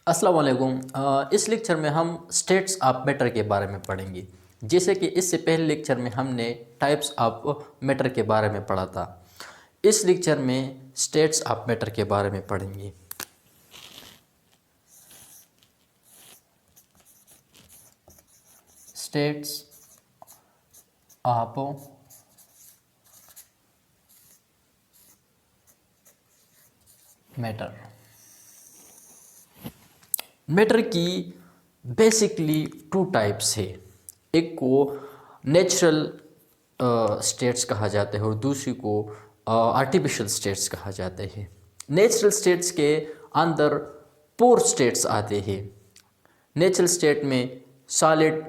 अस्सलाम वालेकुम। इस लेक्चर में हम स्टेट्स ऑफ मैटर के बारे में पढ़ेंगे। जैसे कि इससे पहले लेक्चर में हमने टाइप्स ऑफ मैटर के बारे में पढ़ा था। इस लेक्चर में स्टेट्स ऑफ मैटर के बारे में पढ़ेंगे। States of matter. मैटर की बेसिकली टू टाइप्स है। एक को नेचुरल स्टेट्स कहा जाता है और दूसरी को आर्टिफिशियल स्टेट्स कहा जाता है। नेचुरल स्टेट्स के अंदर 4 स्टेट्स आते हैं। नेचुरल स्टेट में solid,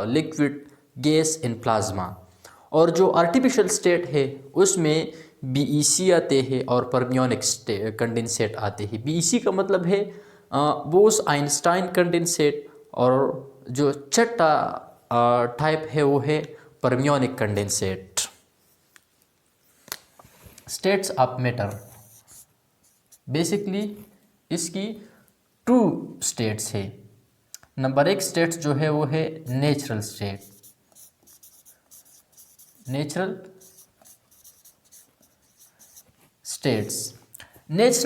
liquid, gas and plasma. और जो आर्टिफिशियल स्टेट है उसमें बीईसी आते हैं और फर्मियोनिक कंडेंसेट आते हैं। बीईसी का मतलब है बोस आइंस्टाइन कंडेंसेट, और जो छठा टाइप है वो है fermionic condensate. States of matter basically इसकी 2 स्टेट्स है। नंबर 1 स्टेट जो है वो है नेचुरल स्टेट। नेचुरल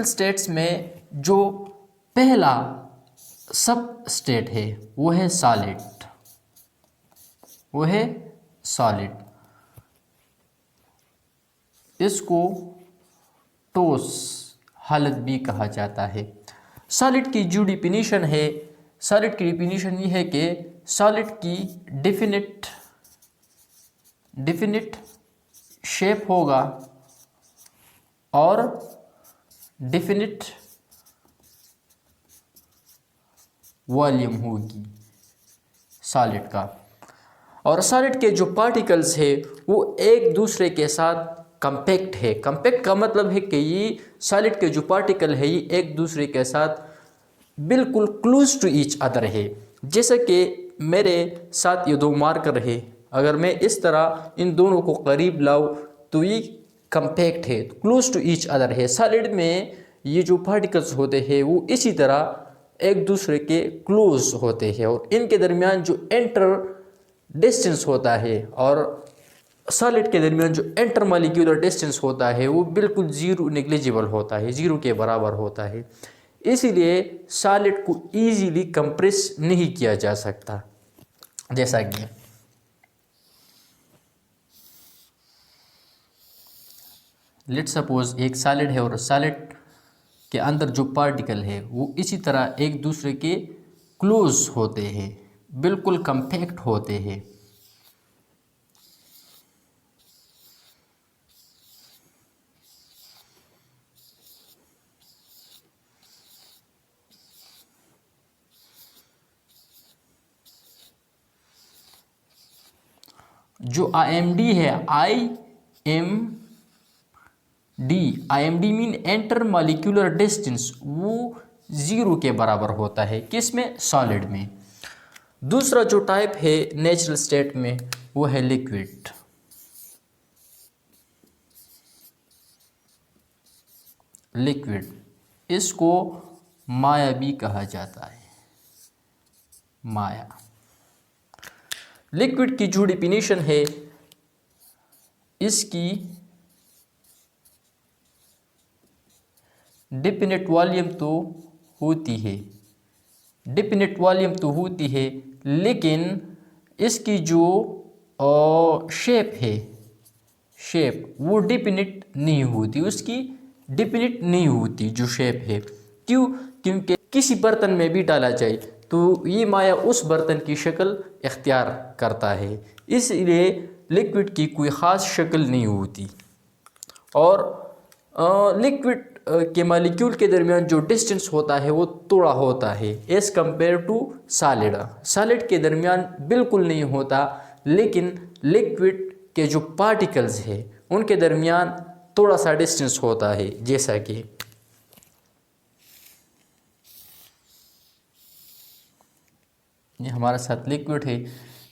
स्टेट्स में जो पहला सब स्टेट है वो है सॉलिड। इसको ठोस हालत भी कहा जाता है। सॉलिड की जो डिफिनीशन है, सॉलिड की डिफिनीशन ये है कि सॉलिड की डेफिनिट शेप होगा और डेफिनिट वॉल्यूम होगी सॉलिड का। और सॉलिड के जो पार्टिकल्स है वो एक दूसरे के साथ कंपैक्ट है। कंपैक्ट का मतलब है कि ये सॉलिड के जो पार्टिकल है ये एक दूसरे के साथ बिल्कुल क्लोज टू ईच अदर है। जैसे कि मेरे साथ ये 2 मार्कर है, अगर मैं इस तरह इन दोनों को करीब लाऊं तो ये कंपैक्ट है, क्लोज टू ईच अदर है। सॉलिड में ये जो पार्टिकल्स होते हैं वो इसी तरह एक दूसरे के क्लोज होते हैं और इनके दरमियान जो इंटर डिस्टेंस होता है और सॉलिड के दरमियान जो इंटर मॉलिक्यूलर डिस्टेंस होता है वो बिल्कुल जीरो, नेग्लिजिबल होता है, जीरो के बराबर होता है। इसीलिए सॉलिड को इजीली कंप्रेस नहीं किया जा सकता। जैसा कि लेट सपोज एक सॉलिड है और सॉलिड के अंदर जो पार्टिकल है वो इसी तरह एक दूसरे के क्लोज होते हैं, बिल्कुल कंपैक्ट होते हैं। जो आईएमडी है, IMD mean inter molecular distance, वो 0 के बराबर होता है। किसमें? सॉलिड में। दूसरा जो टाइप है नेचुरल स्टेट में वो है लिक्विड। इसको माया भी कहा जाता है, माया। लिक्विड की जो डिफिनीशन है इसकी डेफिनेट वॉल्यूम तो होती है, लेकिन इसकी जो शेप वो डेफिनेट नहीं होती, उसकी डेफिनेट नहीं होती जो शेप है। क्यों? क्योंकि किसी बर्तन में भी डाला जाए तो ये माया उस बर्तन की शक्ल इख्तियार करता है, इसलिए लिक्विड की कोई ख़ास शक्ल नहीं होती। और लिक्विड के मॉलिक्यूल के दरमियान जो डिस्टेंस होता है वो थोड़ा होता है as compare to solid. Solid के दरमियान बिल्कुल नहीं होता, लेकिन लिक्विड के जो पार्टिकल्स है उनके दरमियान थोड़ा सा डिस्टेंस होता है। जैसा कि ये हमारे साथ लिक्विड है,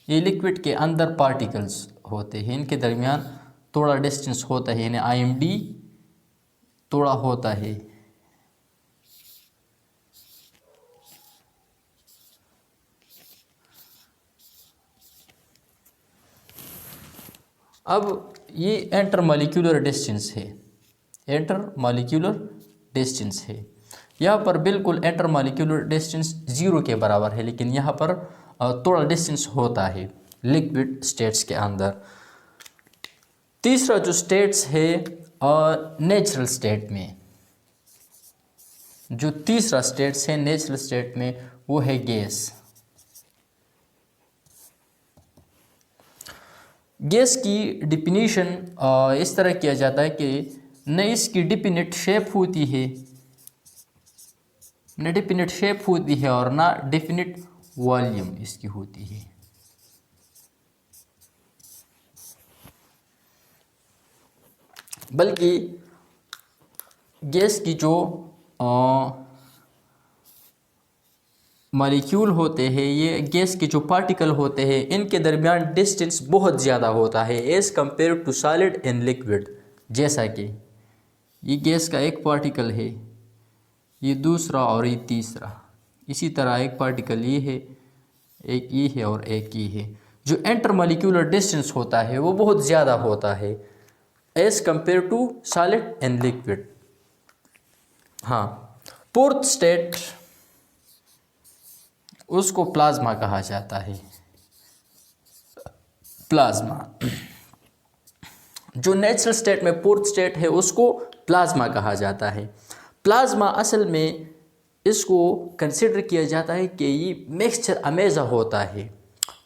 ये लिक्विड के अंदर पार्टिकल्स होते हैं, इनके दरमियान थोड़ा डिस्टेंस होता है, यानी आईएमडी थोड़ा होता है। अब ये इंटरमॉलिक्यूलर डिस्टेंस है, इंटरमॉलिक्यूलर डिस्टेंस है। यहाँ पर बिल्कुल इंटरमॉलिक्यूलर डिस्टेंस 0 के बराबर है, लेकिन यहाँ पर थोड़ा डिस्टेंस होता है लिक्विड स्टेट्स के अंदर। तीसरा जो स्टेट्स है नेचुरल स्टेट में, जो तीसरा स्टेट्स है नेचुरल स्टेट में वो है गैस। गैस की डिफिनीशन इस तरह किया जाता है कि न इसकी डिफिनिट शेप होती है, न डिफिनिट शेप होती है और ना डिफिनिट वॉल्यूम इसकी होती है। बल्कि गैस की जो मॉलिक्यूल होते हैं, ये गैस के जो पार्टिकल होते हैं, इनके दरमियान डिस्टेंस बहुत ज़्यादा होता है as compare to solid and liquid. जैसा कि ये गैस का एक पार्टिकल है, ये दूसरा और ये तीसरा, इसी तरह एक पार्टिकल ये है, एक ये है और एक ये है। जो इंटरमॉलिक्यूलर डिस्टेंस होता है वो बहुत ज़्यादा होता है as compare to solid and liquid. हाँ, फोर्थ स्टेट उसको प्लाज्मा कहा जाता है। प्लाज्मा जो नेचुरल स्टेट में फोर्थ स्टेट है उसको प्लाज्मा कहा जाता है। प्लाज्मा असल में इसको कंसिडर किया जाता है कि ये मिक्सचर अमेज़ा होता है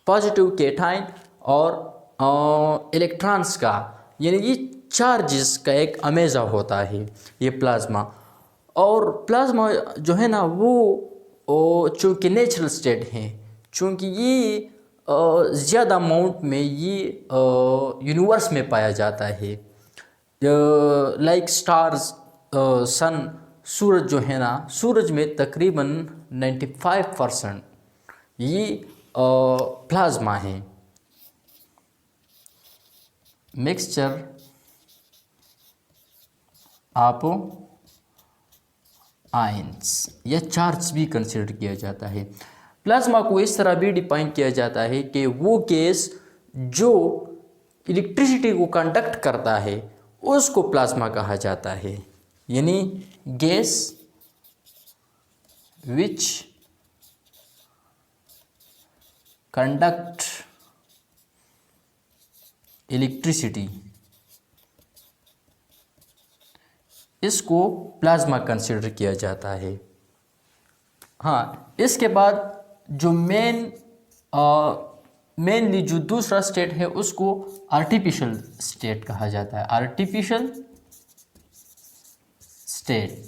पॉजिटिव केटाइन और इलेक्ट्रॉन्स का, यानी ये चार्जेस का एक अमेज़ा होता है ये प्लाज्मा। और प्लाज्मा जो है ना वो चूँकि नेचुरल स्टेट है, चूँकि ये ज़्यादा अमाउंट में ये यूनिवर्स में पाया जाता है, लाइक स्टार्स, सन, सूरज जो है ना, सूरज में तकरीबन 95% ये प्लाज्मा है। मिक्सचर ऑफ आयंस या चार्ज भी कंसिडर किया जाता है। प्लाज्मा को इस तरह भी डिफाइन किया जाता है कि वो गैस जो इलेक्ट्रिसिटी को कंडक्ट करता है उसको प्लाज्मा कहा जाता है, यानी गैस विच कंडक्ट इलेक्ट्रिसिटी, इसको प्लाज्मा कंसिडर किया जाता है। हाँ, इसके बाद जो मेनली जो दूसरा स्टेट है उसको आर्टिफिशियल स्टेट कहा जाता है। आर्टिफिशियल स्टेट,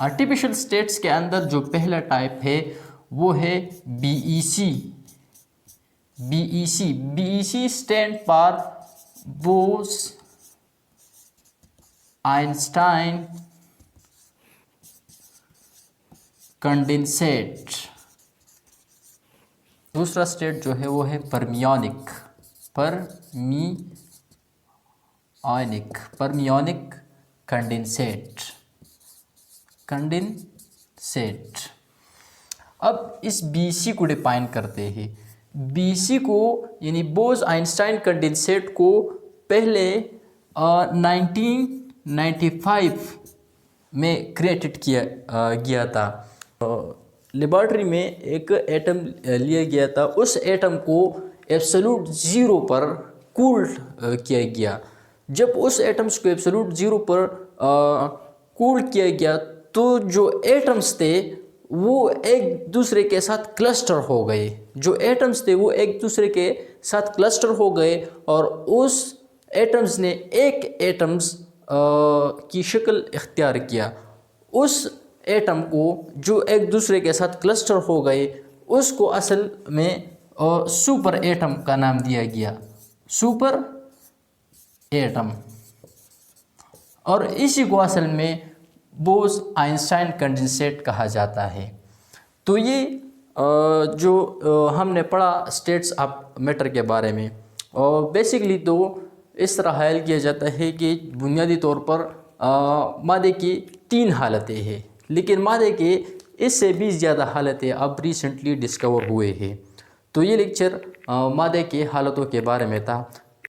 आर्टिफिशियल स्टेट्स के अंदर जो पहला टाइप है वो है BEC. BEC, BEC stand for Bose Einstein condensate. दूसरा स्टेट जो है वो है परमियोनिक, परमियोनिक कंडेंसेट। अब इस बीसी को डिफाइन करते हैं। बीसी को यानी बोस आइंस्टाइन कंडेंसेट को पहले 1995 में क्रिएटेड किया गया था। लेबॉर्ट्री में एक एटम लिया गया था, उस एटम को एब्सोल्यूट ज़ीरो पर कूल किया गया। जब उस एटम्स को एब्सोल्यूट ज़ीरो पर कूल किया गया तो जो एटम्स थे वो एक दूसरे के साथ क्लस्टर हो गए। जो एटम्स थे वो एक दूसरे के साथ क्लस्टर हो गए और उस एटम्स ने एक एटम्स की शक्ल इख्तियार किया। उस एटम को जो एक दूसरे के साथ क्लस्टर हो गए उसको असल में सुपर एटम का नाम दिया गया, सुपर एटम। और इसी को असल में बोस आइंस्टाइन कंडेंसेट कहा जाता है। तो ये जो हमने पढ़ा स्टेट्स ऑफ मैटर के बारे में, और बेसिकली तो इस तरह ख्याल किया जाता है कि बुनियादी तौर पर मादे की 3 हालतें हैं, लेकिन मादे के इससे भी ज़्यादा हालतें अब रिसेंटली डिस्कवर हुए हैं। तो ये लेक्चर मादे के हालतों के बारे में था।